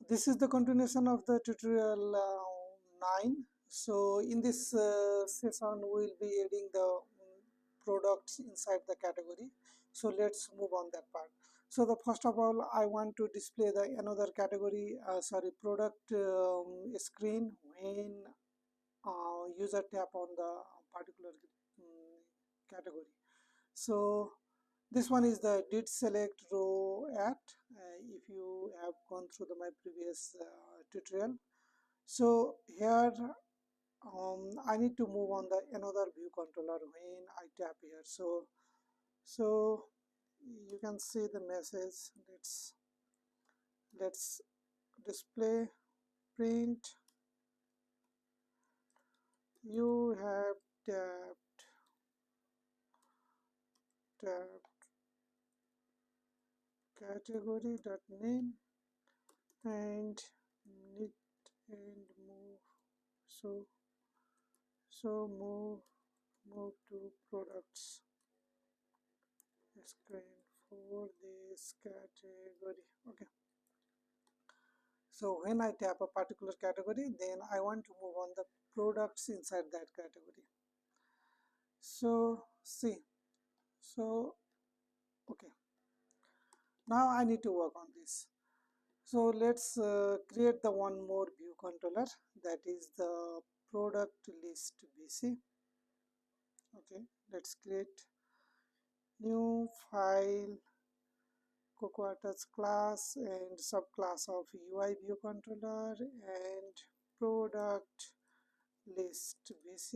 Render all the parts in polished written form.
This is the continuation of the tutorial 9. So in this session we will be adding the products inside the category. So let's move on that part. So the first of all, I want to display the another category product screen when user tap on the particular category. So this one is the did select row at, if you have gone through my previous tutorial. So here I need to move on the another view controller when I tap here. So you can see the message. Let's display print. You have tapped category.name and need and move. So move to products screen for this category. Okay. So when I tap a particular category, then I want to move on the products inside that category. So see, so okay. Now I need to work on this. So let's create the one more view controller, that is the product list BC. Okay, let's create new file, co-quarters class and subclass of UIViewController and product list BC.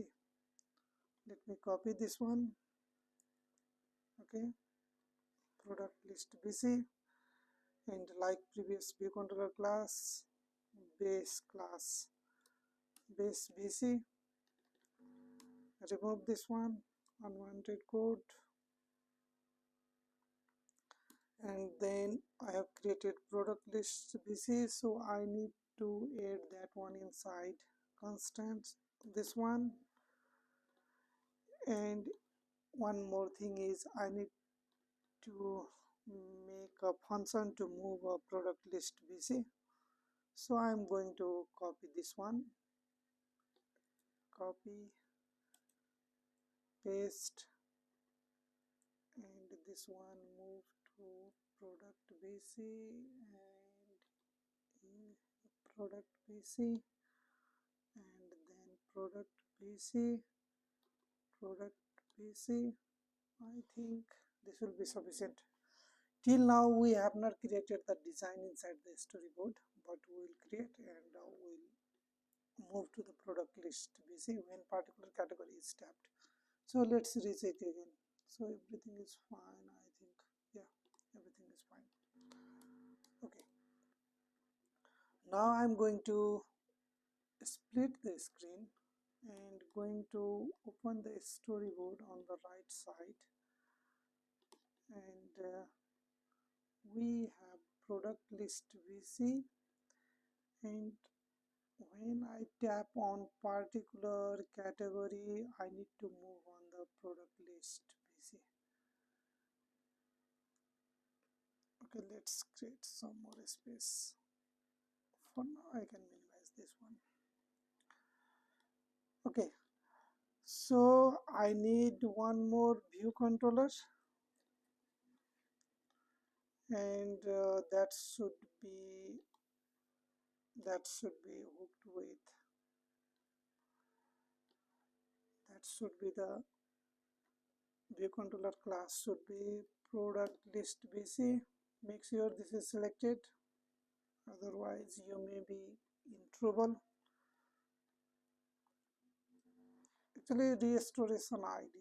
Let me copy this one. Okay, product list BC, and like previous ViewController class, base BC. Remove this one, unwanted code, and then I have created product list BC, so I need to add that one inside constants, this one. And one more thing is I need to make a function to move a product list BC. So I'm going to copy this one, copy, paste, and this one move to product BC and in product BC, and then product BC. I think this will be sufficient. Till now we have not created the design inside the storyboard, but we will create and we'll move to the product list BC when particular category is tapped. So let's reset again. So everything is fine, I think. Yeah, everything is fine. Okay, now I'm going to split the screen and going to open the storyboard on the right side, and we have product list BC, and when I tap on particular category I need to move on the product list BC. Okay, let's create some more space. For now I can minimize this one. Okay, so I need one more view controller, and that should be hooked with, that should be the view controller class should be product list BC. Make sure this is selected, otherwise you may be in trouble. Actually restoration ID,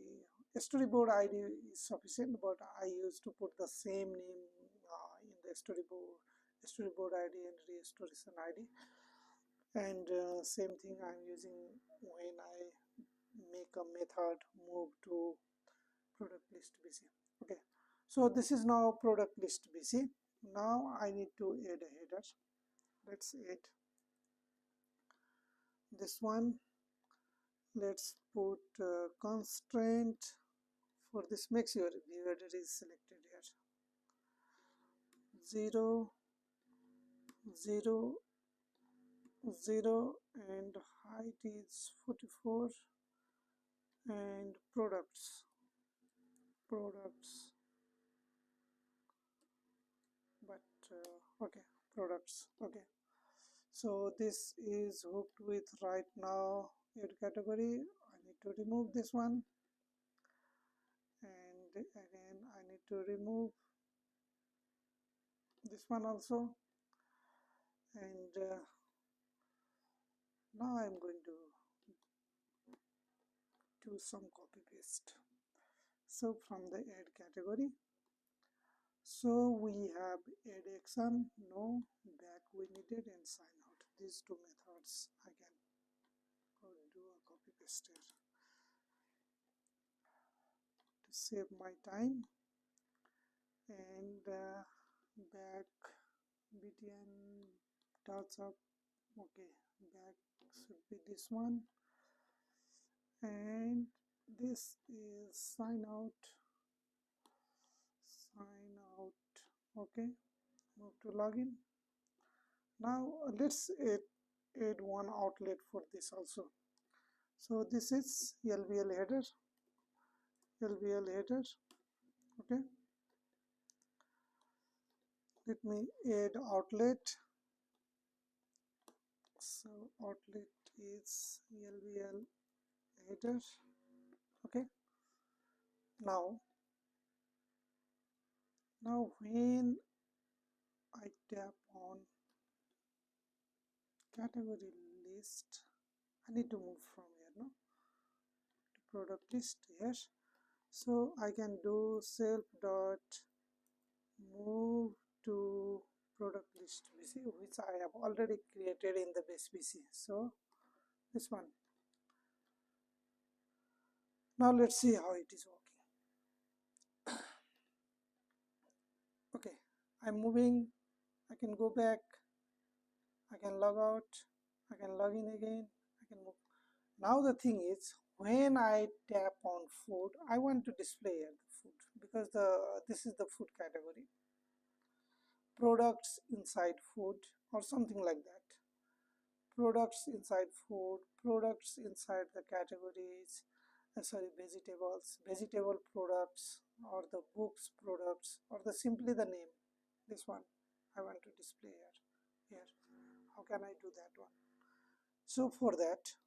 storyboard ID is sufficient, but I used to put the same name in the storyboard ID and restoration ID, and same thing I'm using when I make a method move to product list BC. Okay, so this is now product list BC. Now I need to add a header. Let's add this one. Let's put constraint for this. Make sure view header is selected here, 0 0 0 and height is 44 and products but okay, products. Okay, so this is hooked with right now add category. I need to remove this one, and again I need to remove this one also, and now I'm going to do some copy paste. So from the add category, so we have add action, no, back we needed, and sign out. These two methods I can do a copy paste here to save my time. And back btn dots up. Okay, back should be this one, and this is sign out. Okay, move to login. Now let's add one outlet for this also. So this is lvl header. Okay, let me add outlet. So outlet is lvl header. Okay, now when I tap on category list, I need to move from here, no, to product list. Yes, so I can do self dot move to product list BC, which I have already created in the base BC. So this one. Now let's see how it is working. Okay, I'm moving. I can go back, I can log out, I can log in again, I can move. Now the thing is, when I tap on food, I want to display here the food, because this is the food category. Products inside food or something like that. Products inside food, products inside the categories, vegetable products, or the books products, or simply the name. This one I want to display here. How can I do that one? So for that,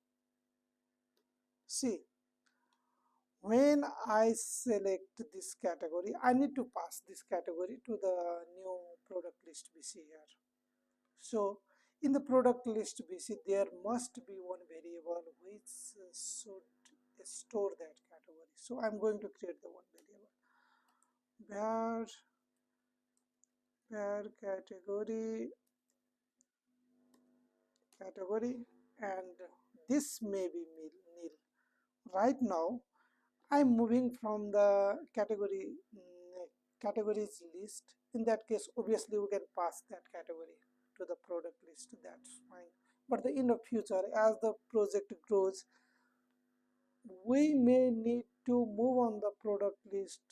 see, when I select this category, I need to pass this category to the new product list BC here. So in the product list BC, there must be one variable which should store that category. So I'm going to create the one variable, var category, and this may be nil. Right now I'm moving from the categories list. In that case, obviously we can pass that category to the product list. That's fine. But in the future, as the project grows, we may need to move on the product list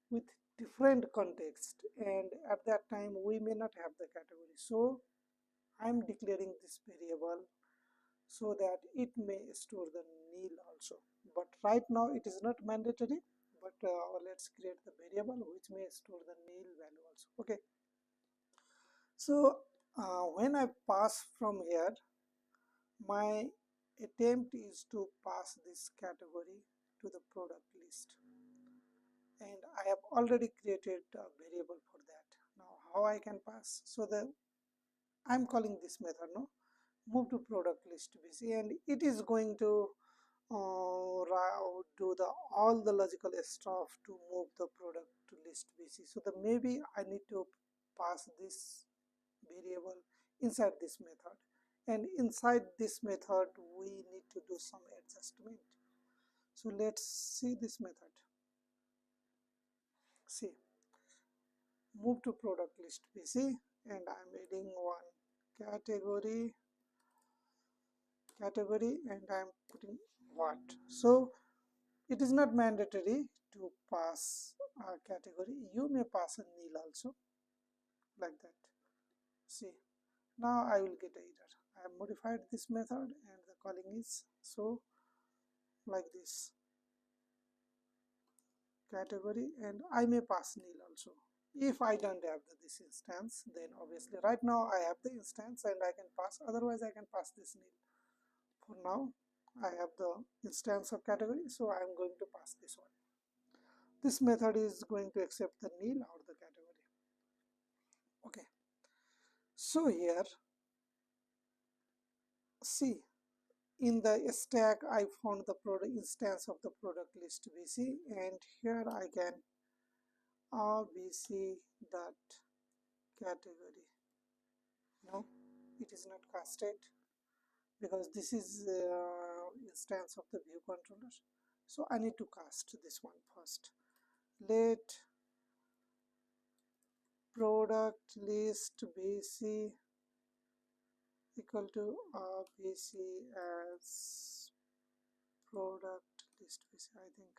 with different context, and at that time we may not have the category. So I'm declaring this variable so that it may store the nil also. But right now it is not mandatory, but let's create the variable which may store the nil value also. Okay, so when I pass from here, my attempt is to pass this category to the product list, and I have already created a variable for that. Now how I can pass? So I'm calling this method, no, move to product list BC, and it is going to do all the logical stuff to move the product to list BC. So maybe I need to pass this variable inside this method, and inside this method we need to do some adjustment. So let's see this method. See, move to product list BC, and I'm adding one category, and I'm putting what. So it is not mandatory to pass a category. You may pass a nil also, like that. See, Now I will get an error. I have modified this method and the calling is so like this category, and I may pass nil also. If I don't have this instance, then obviously right now I have the instance and I can pass, otherwise I can pass this nil. For now I have the instance of category, so I am going to pass this one. This method is going to accept the nil or the category. Okay, so here see, in the stack I found the product instance of the product list BC, and here I can BC dot category. No, it is not casted because this is instance of the view controller. So I need to cast this one first. Let product list BC equal to BC as product list BC, I think.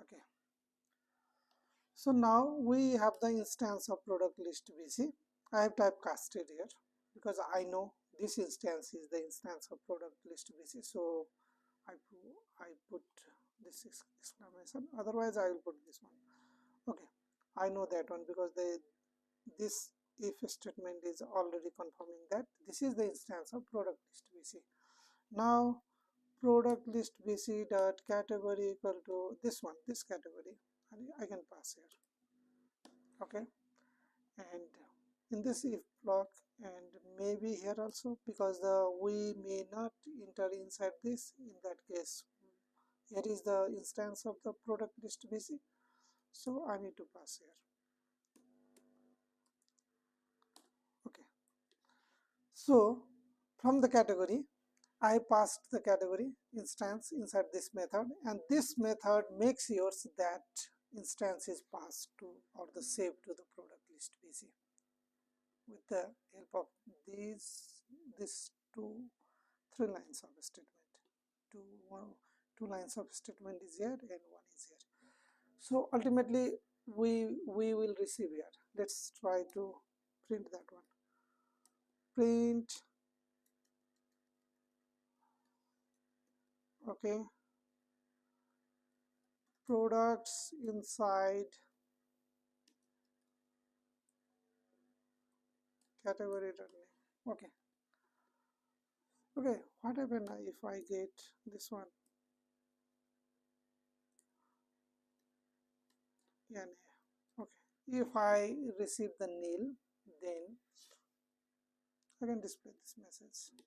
Okay. So now we have the instance of product list BC. I have typecasted here because I know this instance is the instance of product list BC. So I put this exclamation. Otherwise, I will put this one. Okay, I know that one because this if statement is already confirming that this is the instance of product list BC. Now product list BC dot category equal to this one, this category, and I can pass here. Okay, and in this if block, and maybe here also, because we may not enter inside this, in that case here is the instance of the product list BC, so I need to pass here. Okay, so from the category I passed the category instance inside this method, and this method makes sure that instance is passed to or the saved to the product list BC with the help of these three lines of statement. Two lines of statement is here and one is here. So ultimately we will receive here. Let's try to print that one. Print, okay, products inside category name. Okay, okay, what happens if I get this one? Yeah, okay, if I receive the nil, then I can display this message.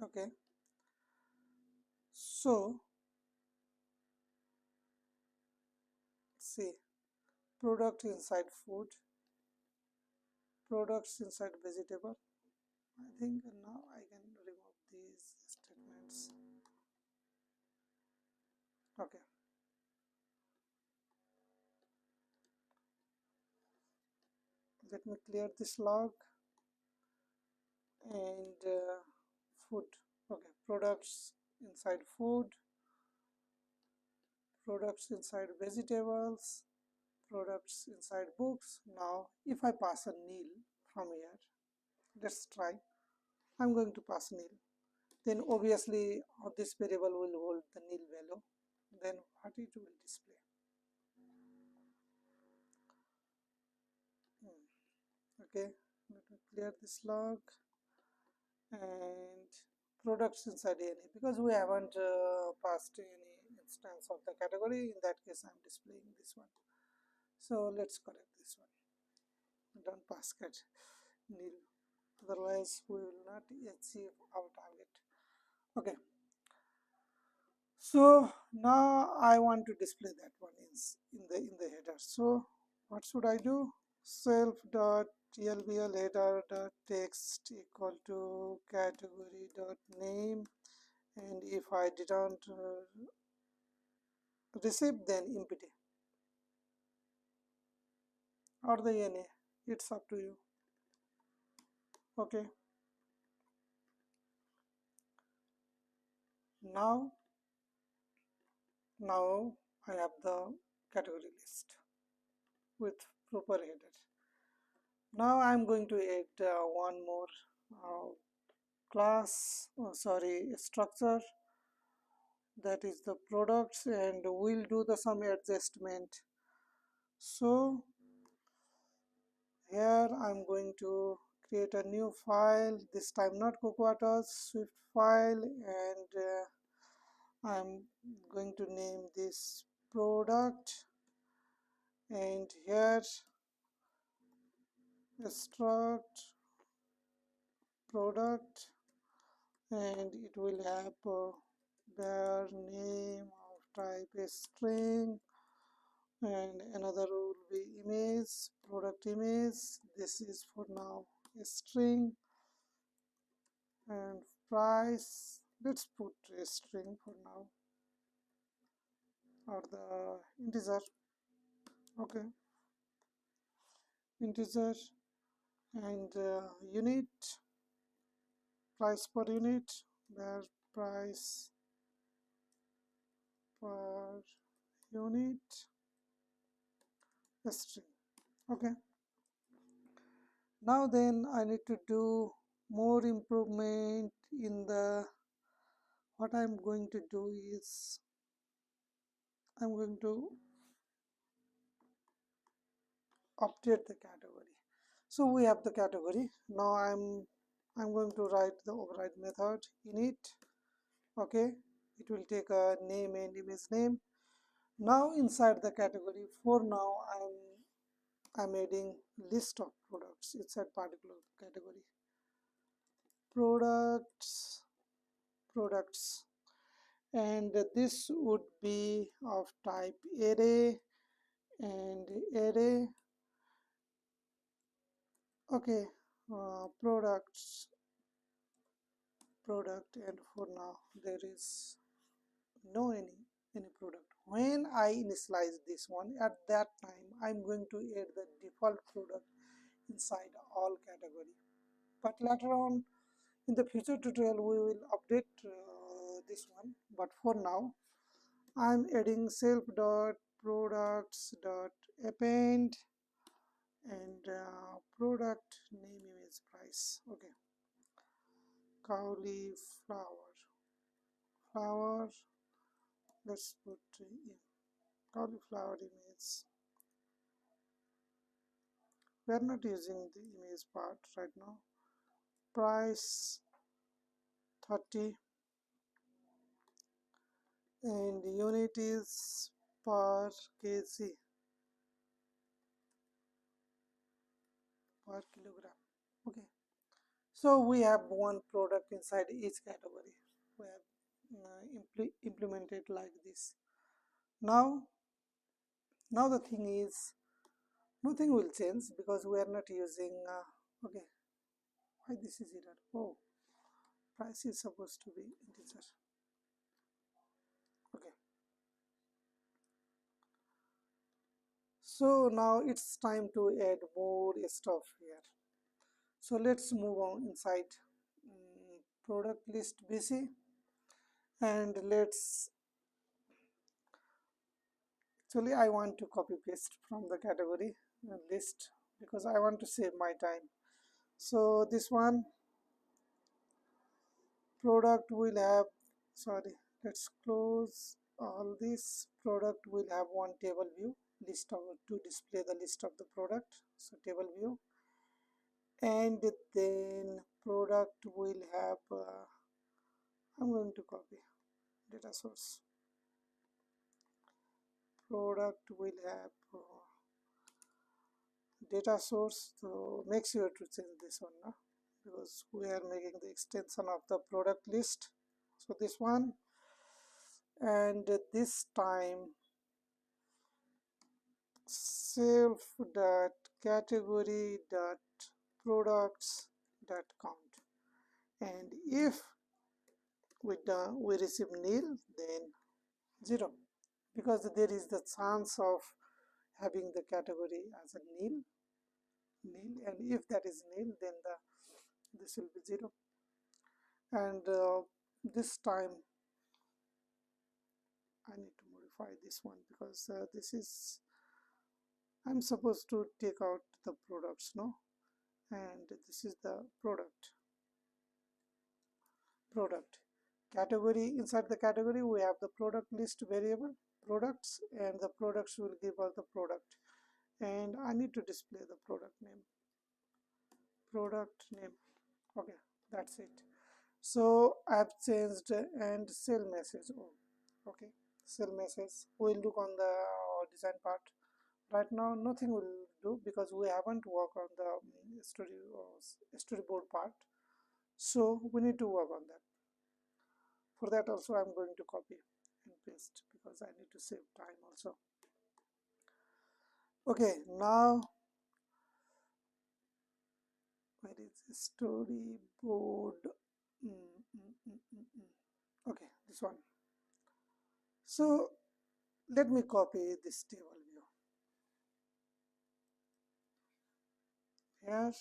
Okay, so see, product inside food, products inside vegetable. I think now I can remove these statements. Okay, let me clear this log and food. Okay, products inside food, products inside vegetables, products inside books. Now if I pass a nil from here, let's try. I'm going to pass nil, then obviously this variable will hold the nil value, then what it will display. Okay, let me clear this log and products inside any, because we haven't passed any instance of the category. In that case I'm displaying this one, so let's correct this one. Don't pass cat nil, otherwise we will not achieve our target. Okay, so now I want to display that one in the header. So what should I do? Self dot tlbl header dot text equal to category dot name, and if I didn't receive, then empty or the NA, it's up to you. Okay, Now I have the category list with proper header. Now I'm going to add one more structure, that is the products, and we'll do the some adjustment. So here I'm going to create a new file, this time not Cocoatos, Swift file, and I'm going to name this product, and here struct product, and it will have their name of type a string, and another will be image, product image. This is for now a string, and price, let's put a string for now, or the integer. Okay, integer, and unit, price per unit, where price per unit, a string. Okay, now then I need to do more improvement in the, what I'm going to do is I'm going to update the category. So we have the category. Now I'm going to write the override method init. Okay, it will take a name and image name. Now inside the category, for now I'm adding list of products inside particular category. Products, and this would be of type array, and array. Okay, product, and for now there is no any product. When I initialize this one, at that time I'm going to add the default product inside all category, but later on in the future tutorial we will update this one. But for now I'm adding self dot products dot append, and product name is price. Okay, cauliflower, let's put in cauliflower image. We are not using the image part right now. Price 30, and unit is per kg, per kilogram. Okay, so we have one product inside each category. We have implemented like this. Now the thing is, nothing will change because we are not using okay, why this is error? Oh, price is supposed to be integer. Okay, so now it's time to add more stuff here. So let's move on inside product list BC, and let's, actually I want to copy paste from the category list because I want to save my time. So this one product will have, sorry, let's close all this. Product will have one table view list of, to display the list of the product, so table view, and then product will have I'm going to copy data source. Product will have data source, so make sure to change this one now, because we are making the extension of the product list. So this one, and this time self dot category dot products dot count, and if we receive nil, then 0, because there is the chance of having the category as a nil, and if that is nil, then this will be 0. And this time I need to modify this one because this is, I'm supposed to take out the products, no, and this is the product category. Inside the category we have the product list variable products, and the products will give us the product, and I need to display the product name. Okay, that's it. So I've changed and cell message. Oh, okay, cell message will look on the design part. Right now nothing will do because we haven't worked on the storyboard part, so we need to work on that. For that also I'm going to copy and paste because I need to save time also. Okay, now where is the storyboard? Okay, this one. So let me copy this table view here.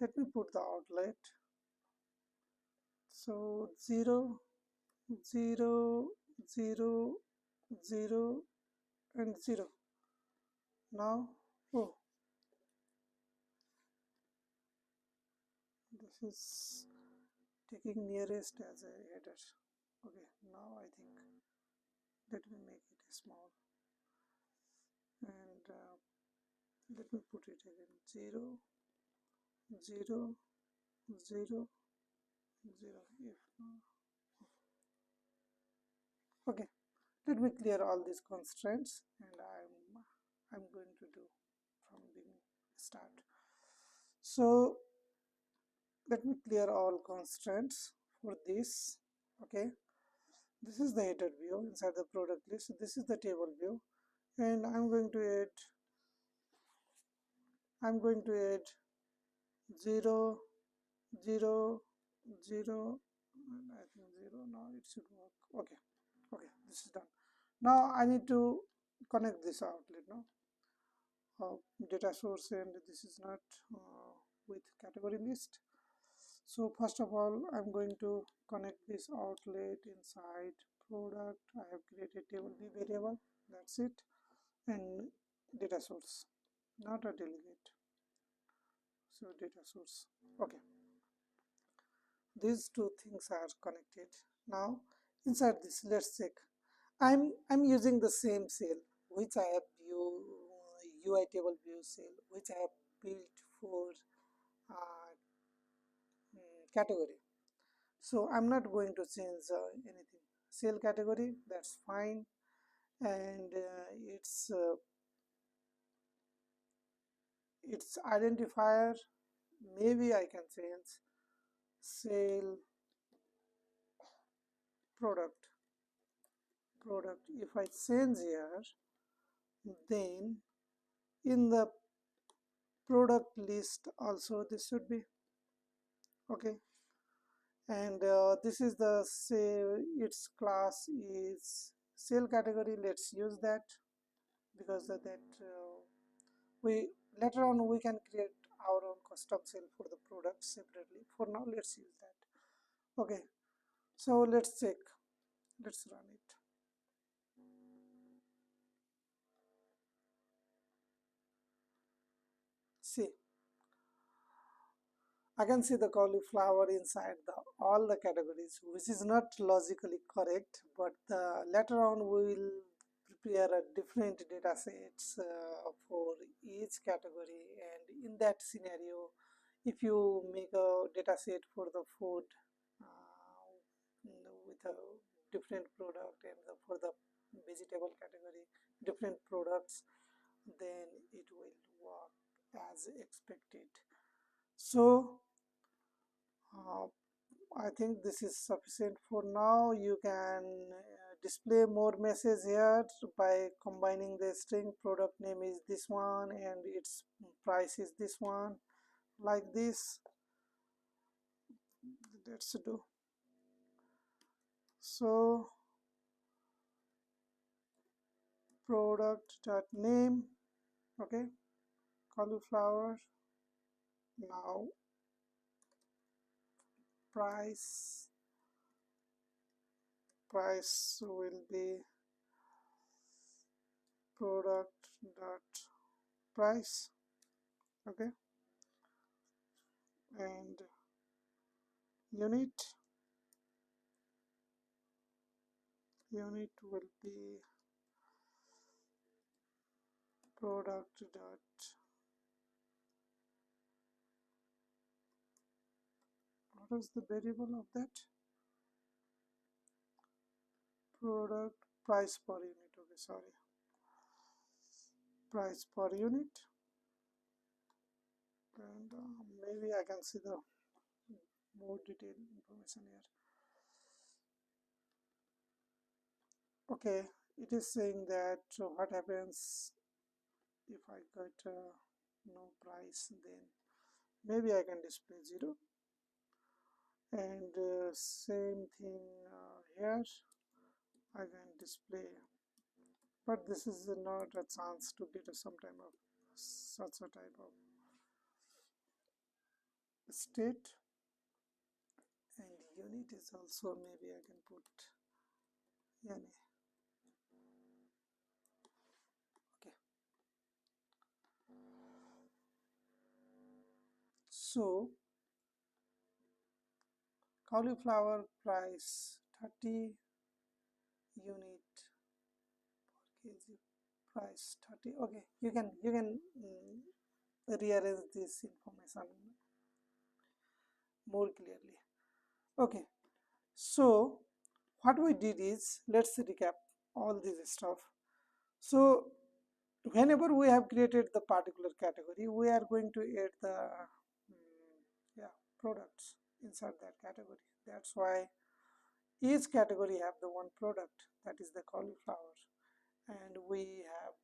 Let me put the outlet. So 0, 0, 0, 0 and 0. Now, oh, this is taking nearest as a header. Okay, now I think let me make it small, and let me put it again 0, 0, 0, 0. If okay, let me clear all these constraints, and I'm going to do from beginning start. So let me clear all constraints for this. Okay, this is the header view inside the product list. This is the table view, and I'm going to add 0, 0, 0, and I think 0. Now it should work. Okay, okay, this is done. Now I need to connect this outlet now. Data source, and this is not with category list. So first of all I'm going to connect this outlet inside product. I have created table view variable, that's it, and data source, not a delegate, so data source. Okay, these two things are connected. Now inside this, let's check. I'm using the same cell which I have UITableViewCell, which I have built for category. So I'm not going to change anything. Cell category, that's fine, and its identifier, maybe I can change cell product. If I change here, then in the product list also this should be okay. And this is the say its class is cell category. Let's use that because we later on we can create our own custom cell for the product separately. For now let's use that. Okay, so let's check, let's run it. See, I can see the cauliflower inside all the categories, which is not logically correct, but later on we will prepare a different data sets for each category, and in that scenario, if you make a data set for the food with a different product, and for the vegetable category different products, then it will work as expected. So I think this is sufficient for now. You can display more message here by combining the string. Product name is this one and its price is this one, like this. Let's do. So product.name, okay, cauliflower. Now price price will be product dot price. Okay, and unit will be product dot what is the variable of that? Product price per unit. Okay, sorry, price per unit. And maybe I can see the more detailed information here. Okay, it is saying that what happens if I got no price, then maybe I can display 0. And same thing here, I can display, but this is not a chance to get some type of such a type of state. And unit is also, maybe I can put yani. Okay, so cauliflower price 30, unit per kg price 30. Okay, you can rearrange this information more clearly. Okay, so what we did is, let's recap all this stuff. So whenever we have created the particular category, we are going to add the products inside that category. That's why each category have the one product, that is the cauliflower, and we have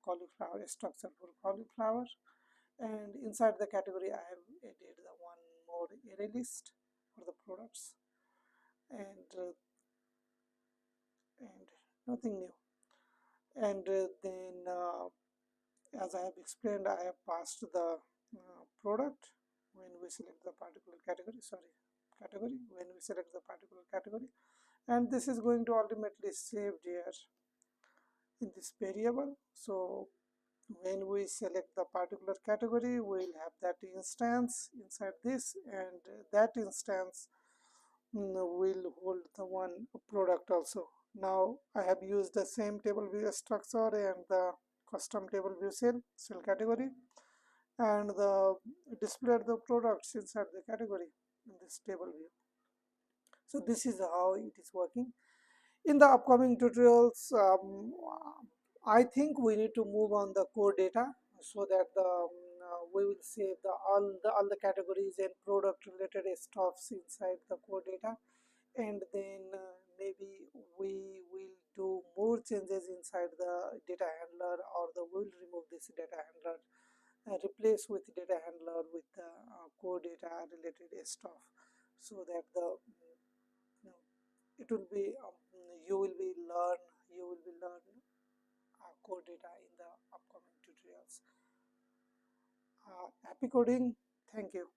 cauliflower structure for cauliflower, and inside the category I have added the one more array list for the products, and nothing new. And then as I have explained, I have passed the product when we select the particular category, when we select the particular category, and this is going to ultimately saved here in this variable. So when we select the particular category, we will have that instance inside this, and that instance will hold the one product also. Now I have used the same table view structure and the custom table view cell category, and displayed the products inside the category in this table view. So this is how it is working. In the upcoming tutorials, I think we need to move on the core data, so that we will save all the categories and product related stuffs inside the core data, and then maybe we will do more changes inside the data handler, or we'll remove this data handler, replace with data handler with the core data related stuff, so that you know, it will be you will be learn core data in the upcoming tutorials. Happy coding. Thank you.